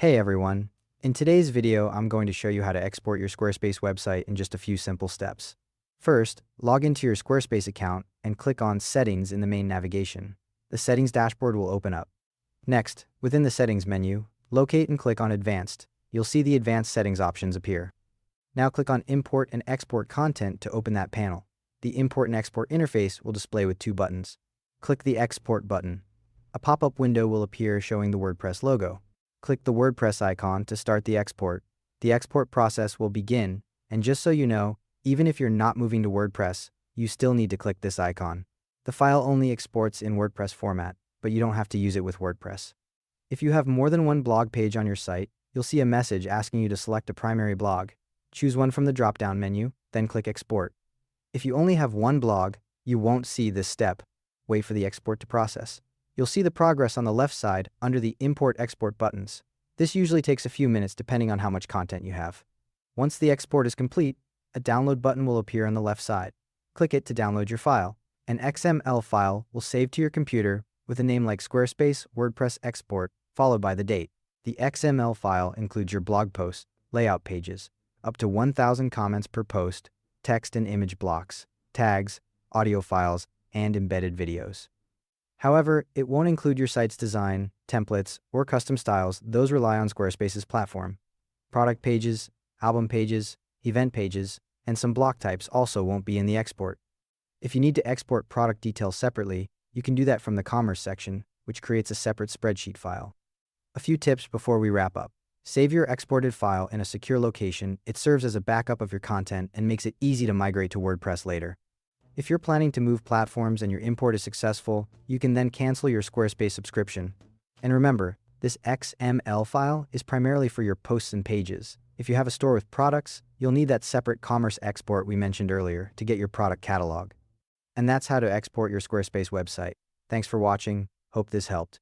Hey everyone! In today's video, I'm going to show you how to export your Squarespace website in just a few simple steps. First, log into your Squarespace account and click on Settings in the main navigation. The Settings dashboard will open up. Next, within the Settings menu, locate and click on Advanced. You'll see the Advanced Settings options appear. Now click on Import and Export Content to open that panel. The Import and Export interface will display with two buttons. Click the Export button. A pop-up window will appear showing the WordPress logo. Click the WordPress icon to start the export. The export process will begin, and just so you know, even if you're not moving to WordPress, you still need to click this icon. The file only exports in WordPress format, but you don't have to use it with WordPress. If you have more than one blog page on your site, you'll see a message asking you to select a primary blog. Choose one from the drop-down menu, then click Export. If you only have one blog, you won't see this step. Wait for the export to process. You'll see the progress on the left side under the Import-Export buttons. This usually takes a few minutes depending on how much content you have. Once the export is complete, a download button will appear on the left side. Click it to download your file. An XML file will save to your computer with a name like Squarespace WordPress Export, followed by the date. The XML file includes your blog post, layout pages, up to 1,000 comments per post, text and image blocks, tags, audio files, and embedded videos. However, it won't include your site's design, templates, or custom styles. Those rely on Squarespace's platform. Product pages, album pages, event pages, and some block types also won't be in the export. If you need to export product details separately, you can do that from the Commerce section, which creates a separate spreadsheet file. A few tips before we wrap up. Save your exported file in a secure location. It serves as a backup of your content and makes it easy to migrate to WordPress later. If you're planning to move platforms and your import is successful, you can then cancel your Squarespace subscription. And remember, this XML file is primarily for your posts and pages. If you have a store with products, you'll need that separate commerce export we mentioned earlier to get your product catalog. And that's how to export your Squarespace website. Thanks for watching. Hope this helped.